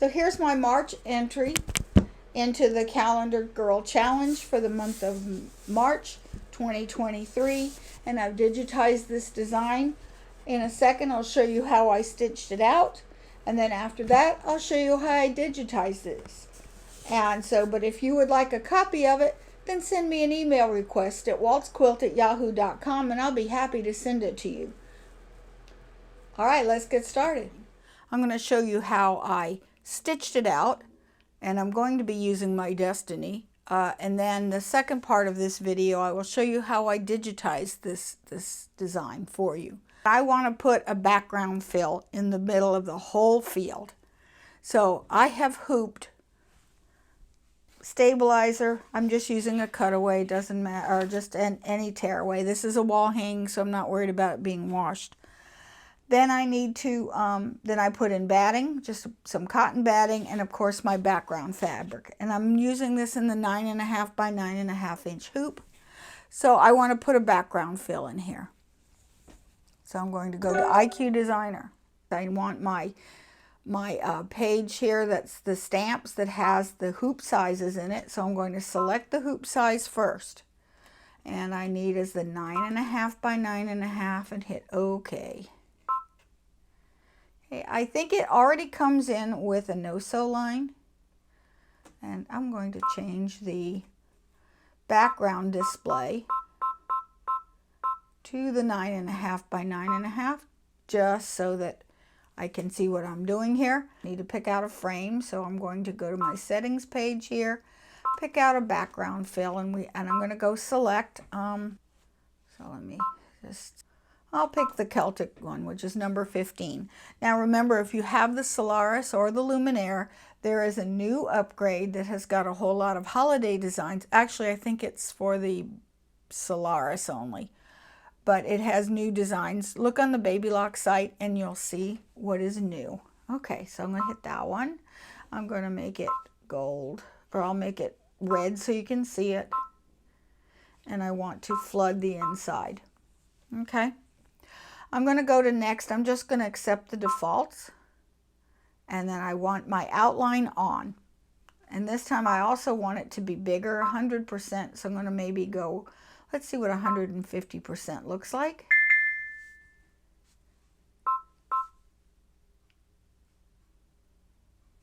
So here's my March entry into the Calendar Girl Challenge for the month of March 2023, and I've digitized this design. In a second I'll show you how I stitched it out, and then after that I'll show you how I digitized this. And so, but if you would like a copy of it, then send me an email request at waltzquilt@yahoo.com and I'll be happy to send it to you. Alright, let's get started. I'm going to show you how I stitched it out, and I'm going to be using my Destiny. And then the second part of this video, I will show you how I digitized this design for you. I want to put a background fill in the middle of the whole field. So I have hooped stabilizer. I'm just using a cutaway, doesn't matter, or just any tearaway. This is a wall hanging, so I'm not worried about it being washed. Then I need to, then I put in batting, just some cotton batting, and of course my background fabric. And I'm using this in the 9.5 by 9.5 inch hoop. So I want to put a background fill in here. So I'm going to go to IQ Designer. I want my page here, that's the stamps that has the hoop sizes in it. So I'm going to select the hoop size first. And I need is the 9.5 by 9.5 and hit OK. I think it already comes in with a no-sew line, and I'm going to change the background display to the 9.5 by 9.5 just so that I can see what I'm doing here. I need to pick out a frame, so I'm going to go to my settings page here, pick out a background fill, and I'm going to go select. So let me just. I'll pick the Celtic one, which is number 15. Now remember, if you have the Solaris or the Luminaire, there is a new upgrade that has got a whole lot of holiday designs. Actually, I think it's for the Solaris only, but it has new designs. Look on the Baby Lock site and you'll see what is new. Okay, so I'm going to hit that one. I'm going to make it gold, or I'll make it red so you can see it. And I want to flood the inside. Okay. I'm going to go to next. I'm just going to accept the defaults. And then I want my outline on. And this time I also want it to be bigger, 100%. So I'm going to maybe go, let's see what 150% looks like.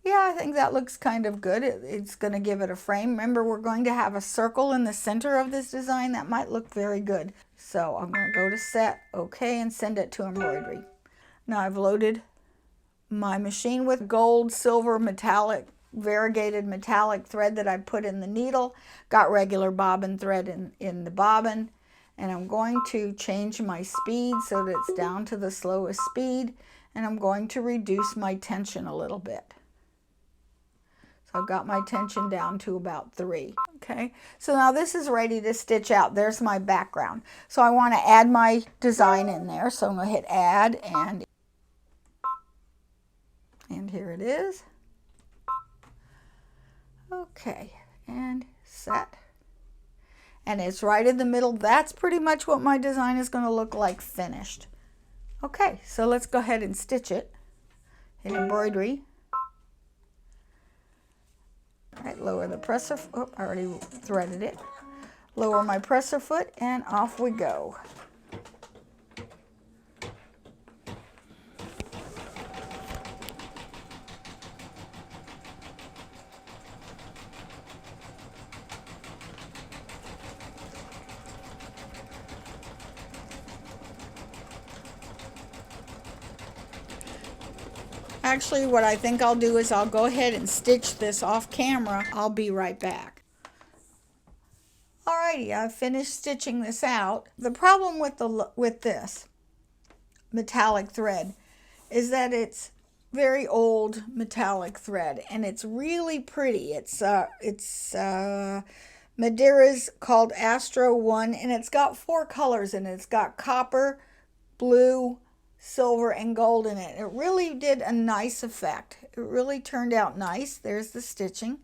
Yeah, I think that looks kind of good. It's going to give it a frame. Remember, we're going to have a circle in the center of this design. That might look very good. So I'm going to go to set, OK, and send it to embroidery. Now I've loaded my machine with gold, silver, metallic, variegated metallic thread that I put in the needle. Got regular bobbin thread in the bobbin. And I'm going to change my speed so that it's down to the slowest speed. And I'm going to reduce my tension a little bit. So I've got my tension down to about 3. Okay, so now this is ready to stitch out. There's my background. So I want to add my design in there. So I'm going to hit add, and here it is. Okay, and set. And it's right in the middle. That's pretty much what my design is going to look like finished. Okay, so let's go ahead and stitch it. Hit embroidery. All right, lower the presser foot. Oh, I already threaded it. Lower my presser foot and off we go. Actually, what I think I'll do is I'll go ahead and stitch this off camera. I'll be right back. Alrighty, I've finished stitching this out. The problem with this metallic thread is that it's very old metallic thread, and it's really pretty. It's Madeira's called Astro 1, and it's got 4 colors in it. It's got copper, blue, silver, and gold in it. It really did a nice effect. It really turned out nice. There's the stitching.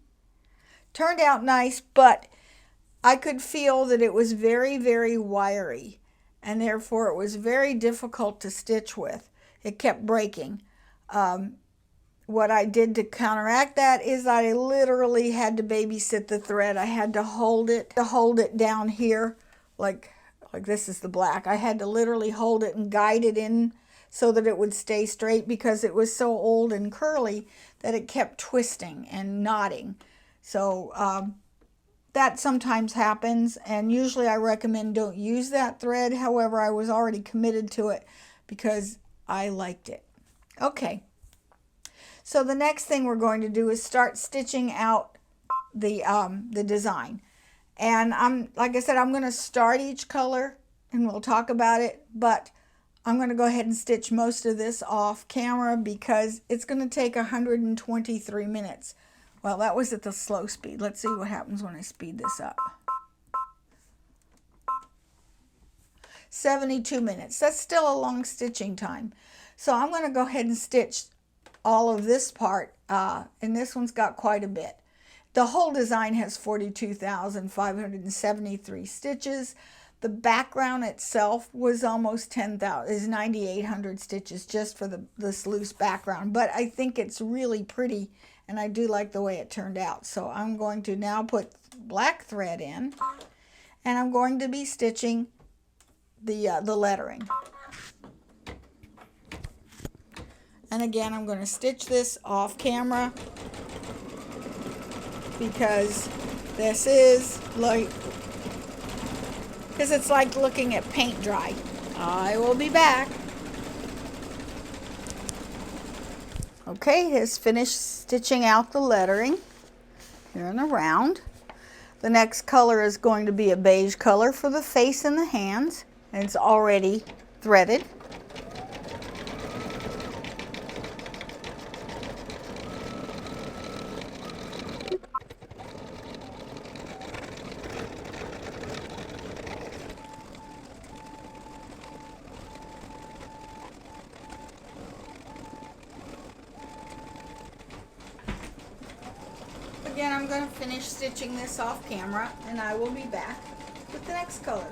Turned out nice, but I could feel that it was very, very wiry, and therefore it was very difficult to stitch with. It kept breaking. what I did to counteract that is I literally had to babysit the thread. I had to hold it down here, like this is the black. I had to literally hold it and guide it in so that it would stay straight, because it was so old and curly that it kept twisting and knotting. So that sometimes happens, and usually I recommend don't use that thread. However, I was already committed to it because I liked it. Okay, so the next thing we're going to do is start stitching out the design. And like I said, I'm going to start each color and we'll talk about it, but I'm going to go ahead and stitch most of this off camera because it's going to take 123 minutes. Well, that was at the slow speed. Let's see what happens when I speed this up. 72 minutes. That's still a long stitching time. So I'm going to go ahead and stitch all of this part, and this one's got quite a bit. The whole design has 42,573 stitches. The background itself was almost 10,000, is 9,800 stitches just for this loose background. But I think it's really pretty, and I do like the way it turned out. So I'm going to now put black thread in, and I'm going to be stitching the lettering. And again, I'm going to stitch this off camera because this is like, because it's like looking at paint dry. I will be back. Okay, has finished stitching out the lettering here in the round. The next color is going to be a beige color for the face and the hands, and it's already threaded. Again, I'm going to finish stitching this off camera and I will be back with the next color.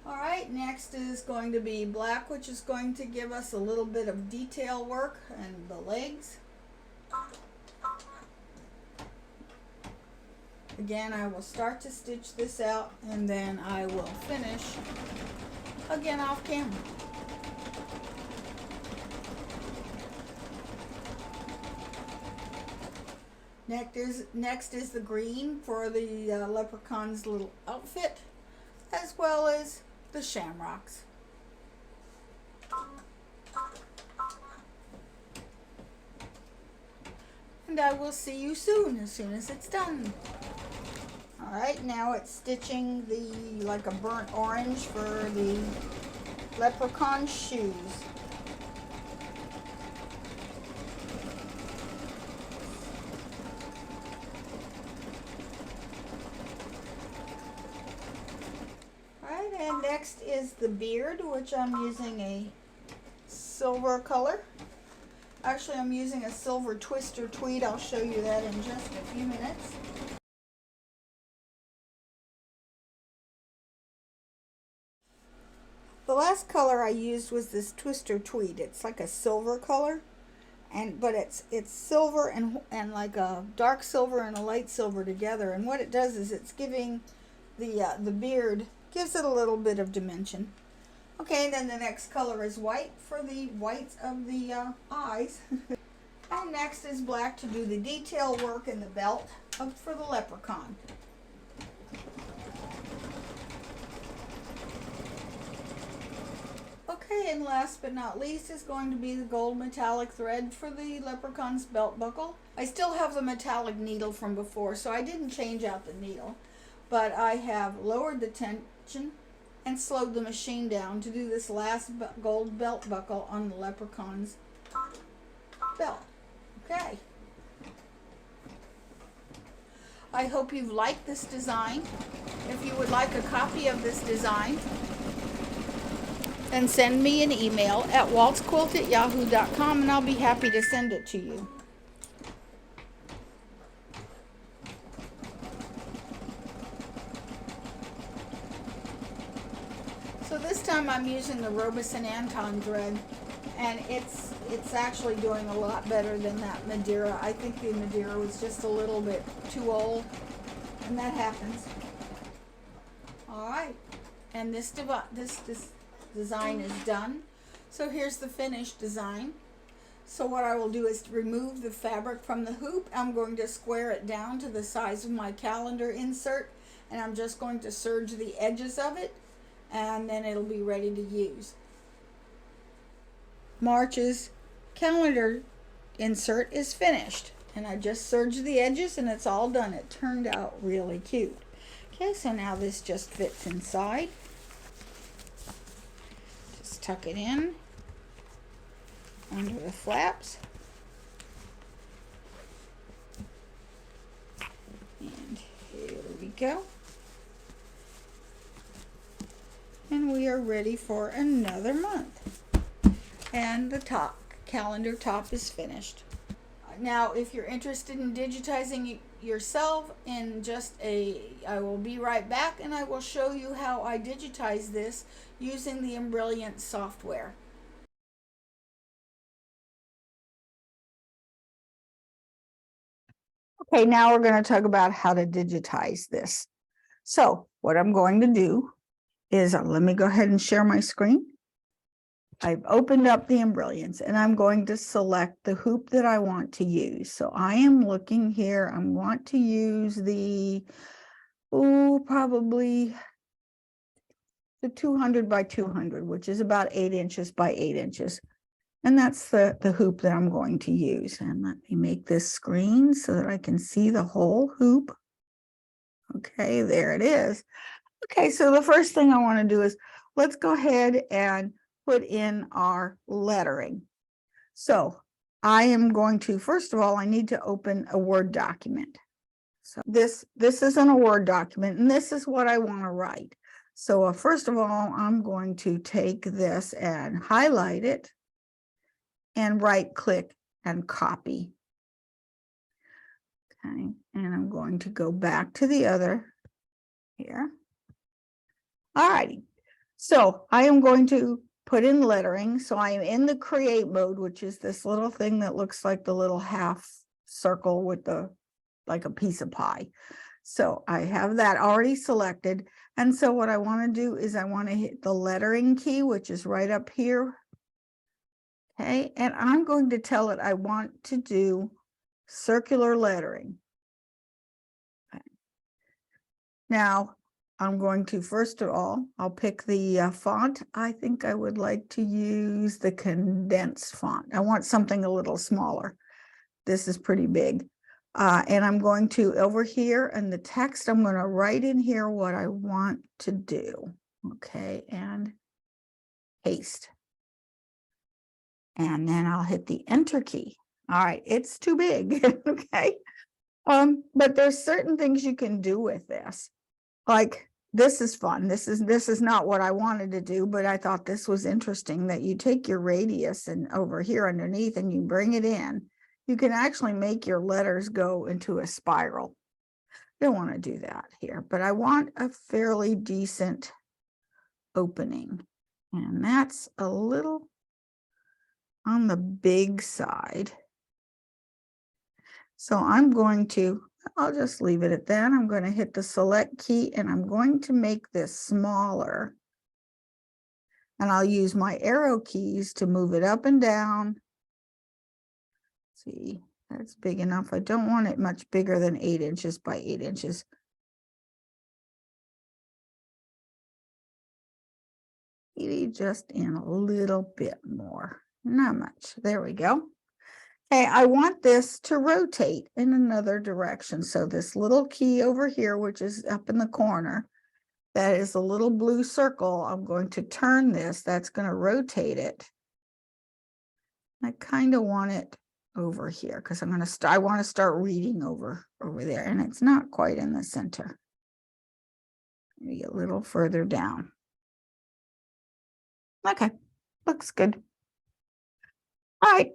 Alright, next is going to be black, which is going to give us a little bit of detail work and the legs. Again, I will start to stitch this out and then I will finish again off camera. Next is the green for the leprechaun's little outfit, as well as the shamrocks. And I will see you soon as it's done. Alright, now it's stitching like a burnt orange for the leprechaun shoes. And next is the beard, which I'm using a silver color. Actually, I'm using a silver twister tweed. I'll show you that in just a few minutes. The last color I used was this twister tweed. It's like a silver color, but it's silver and like a dark silver and a light silver together. And what it does is it's giving the beard, gives it a little bit of dimension. Okay, then the next color is white for the whites of the eyes. And next is black to do the detail work in the belt for the leprechaun. Okay, and last but not least is going to be the gold metallic thread for the leprechaun's belt buckle. I still have the metallic needle from before, so I didn't change out the needle, but I have lowered the tension and slowed the machine down to do this last gold belt buckle on the leprechaun's belt. Okay. I hope you've liked this design. If you would like a copy of this design, then send me an email at waltzquilt@yahoo.com and I'll be happy to send it to you. So this time I'm using the Robison Anton thread, and it's it's actually doing a lot better than that Madeira. I think the Madeira was just a little bit too old, and that happens. All right, and this design is done. So here's the finished design. So what I will do is remove the fabric from the hoop. I'm going to square it down to the size of my calendar insert, and I'm just going to serge the edges of it, and then it'll be ready to use. March's calendar insert is finished, and I just serged the edges and it's all done. It turned out really cute. Okay, so now this just fits inside. Just tuck it in under the flaps. And here we go. And we are ready for another month. And the top, calendar top is finished. Now, if you're interested in digitizing yourself in I will be right back and I will show you how I digitize this using the Embrilliance software. Okay, now we're going to talk about how to digitize this. So what I'm going to do is, let me go ahead and share my screen. I've opened up the Embrilliance and I'm going to select the hoop that I want to use. So I am looking here. I want to use the, probably the 200 by 200, which is about 8 inches by 8 inches. And that's the hoop that I'm going to use. And let me make this screen so that I can see the whole hoop. Okay, there it is. Okay, so the first thing I want to do is let's go ahead and put in our lettering. So I am going to, first of all, I need to open a Word document. So this isn't a Word document, and this is what I want to write. So first of all, I'm going to take this and highlight it and right click and copy. Okay, and I'm going to go back to the other here. All righty, so I am going to put in lettering. So I am in the create mode, which is this little thing that looks like the little half circle with like a piece of pie. So I have that already selected. And so what I want to do is I want to hit the lettering key, which is right up here. Okay, and I'm going to tell it I want to do circular lettering. Okay. Now, I'm going to, first of all, I'll pick the font. I think I would like to use the condensed font. I want something a little smaller. This is pretty big. And I'm going to, over here in the text, I'm going to write in here what I want to do. Okay, and paste. And then I'll hit the enter key. All right, it's too big. Okay. But there's certain things you can do with this. Like, this is fun. This is not what I wanted to do, but I thought this was interesting, that you take your radius and over here underneath and you bring it in. You can actually make your letters go into a spiral. I don't want to do that here, but I want a fairly decent opening. And that's a little on the big side. So I'll just leave it at that. I'm going to hit the select key and I'm going to make this smaller. And I'll use my arrow keys to move it up and down. See, that's big enough. I don't want it much bigger than 8 inches by 8 inches. Maybe just in a little bit more, not much. There we go. Okay, I want this to rotate in another direction. So this little key over here, which is up in the corner, that is a little blue circle. I'm going to turn this. That's going to rotate it. I kind of want it over here because I want to start reading over there, and it's not quite in the center. Maybe a little further down. Okay, looks good. All right.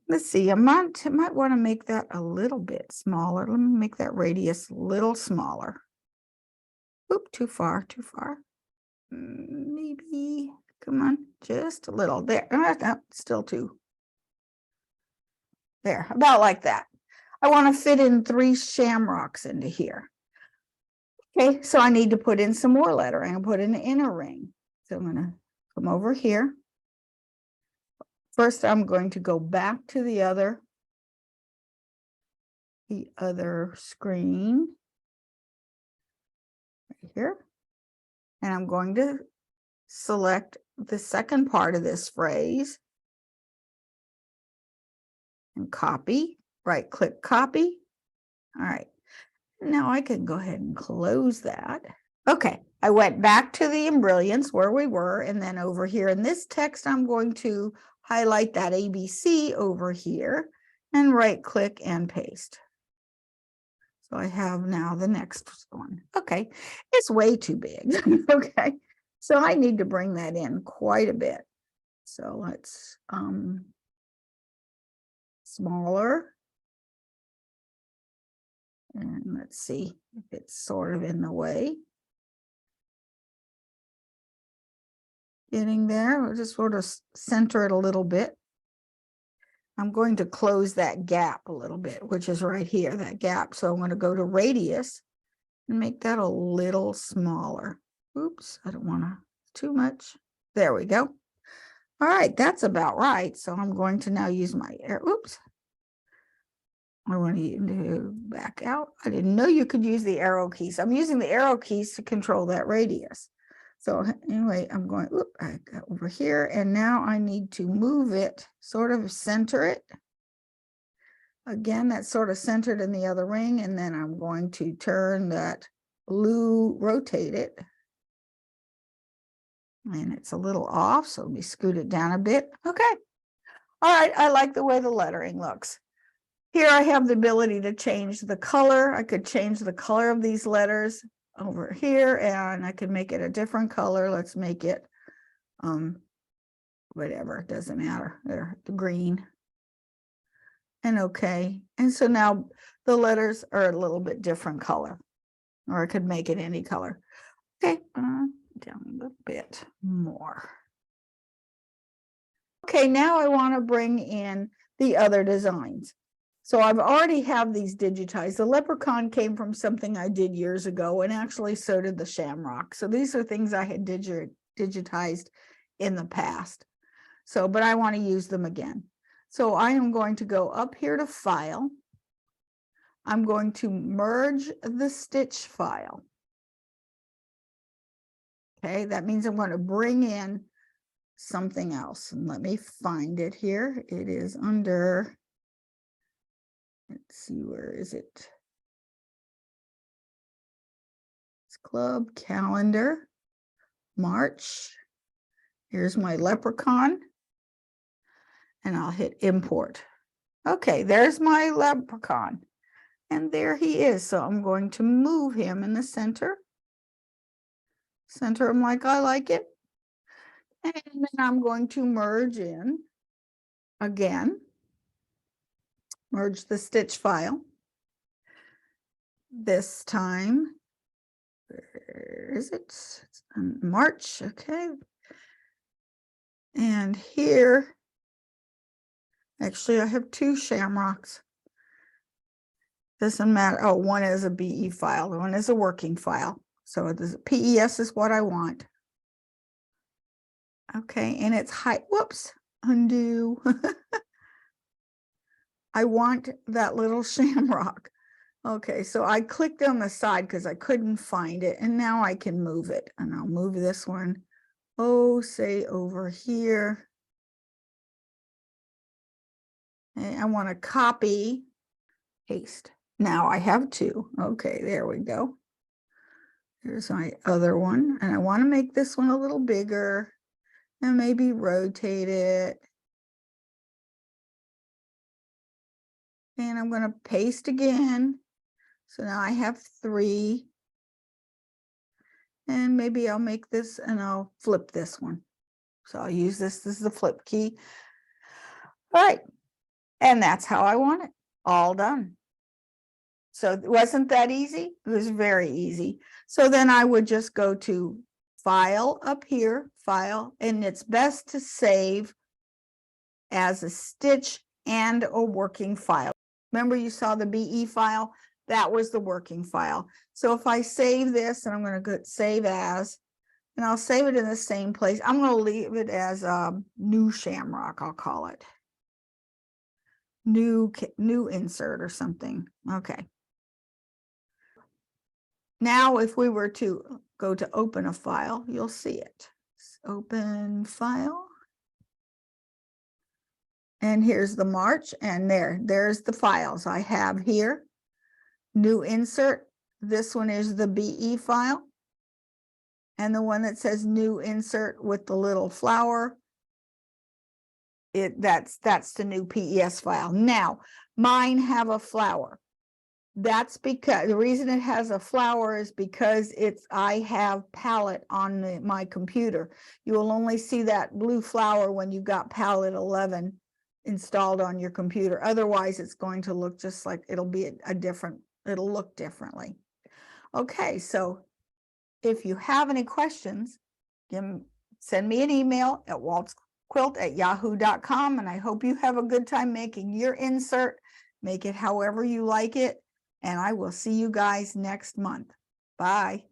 Let's see, I might want to make that a little bit smaller. Let me make that radius a little smaller. Oop, too far. Maybe Come on, just a little there. Still two. There, about like that. I want to fit in 3 shamrocks into here. Okay, so I need to put in some more lettering and put in the inner ring. So I'm going to come over here. First, I'm going to go back to the other screen right here. And I'm going to select the second part of this phrase and copy, right click, copy. All right, now I can go ahead and close that. Okay, I went back to the Embrilliance where we were, and then over here in this text, I'm going to highlight that ABC over here and right click and paste. So I have now the next one. Okay, it's way too big. Okay, so I need to bring that in quite a bit. So let's smaller. And let's see if it's sort of in the way. Getting there, we'll just sort of center it a little bit. I'm going to close that gap a little bit, which is right here, that gap. So I'm going to go to radius and make that a little smaller. Oops, I don't want to too much. There we go. All right, that's about right. So I'm going to now use my arrow. Oops. I want to back out. I didn't know you could use the arrow keys. I'm using the arrow keys to control that radius. So anyway, I'm going, I got over here, and now I need to move it, sort of center it. Again, that's sort of centered in the other ring, and then I'm going to turn that blue, rotate it. And it's a little off, so let me scoot it down a bit. Okay. All right, I like the way the lettering looks. Here I have the ability to change the color. I could change the color of these letters over here, and I could make it a different color. Let's make it whatever, it doesn't matter. There, the green. And okay. And so now the letters are a little bit different color, or I could make it any color. Okay, down a little bit more. Okay, now I want to bring in the other designs. So I've already have these digitized. The leprechaun came from something I did years ago, and actually so did the shamrock. So these are things I had digitized in the past. So, but I want to use them again. So I am going to go up here to File. I'm going to merge the stitch file. Okay, that means I'm going to bring in something else. And let me find it here. It is under, let's see, where is it? It's Club Calendar, March. Here's my leprechaun. And I'll hit import. Okay, there's my leprechaun. And there he is. So I'm going to move him in the center. Center him like I like it. And then I'm going to merge in again. Merge the stitch file. This time, where is it? It's on March, okay. And here, actually I have 2 shamrocks. Doesn't matter. Oh, one is a BE file, the one is a working file. So the PES is what I want. Okay, and it's height. Whoops, undo. I want that little shamrock. Okay, so I clicked on the side because I couldn't find it, and now I can move it. And I'll move this one, say over here. And I want to copy, paste. Now I have 2. Okay, there we go. Here's my other one, and I want to make this one a little bigger and maybe rotate it. And I'm going to paste again. So now I have 3. And maybe I'll make this and I'll flip this one. So I'll use this. This is the flip key. All right. And that's how I want it. All done. So it wasn't that easy. It was very easy. So then I would just go to File up here, File, and it's best to save as a stitch and a working file. Remember you saw the BE file? That was the working file. So if I save this, and I'm going to go save as, and I'll save it in the same place. I'm going to leave it as new shamrock, I'll call it. New insert or something. Okay. Now, if we were to go to open a file, you'll see it. Open file. And here's the March, and there's the files I have here. New insert. This one is the BE file. And the one that says new insert with the little flower, that's the new PES file. Now, mine have a flower. That's because the reason it has a flower is because I have palette on my computer. You will only see that blue flower when you got palette 11 installed on your computer. Otherwise, it's going to look just like it'll be it'll look differently. Okay, so if you have any questions, send me an email at waltzquilt@yahoo.com, and I hope you have a good time making your insert. Make it however you like it. And I will see you guys next month. Bye.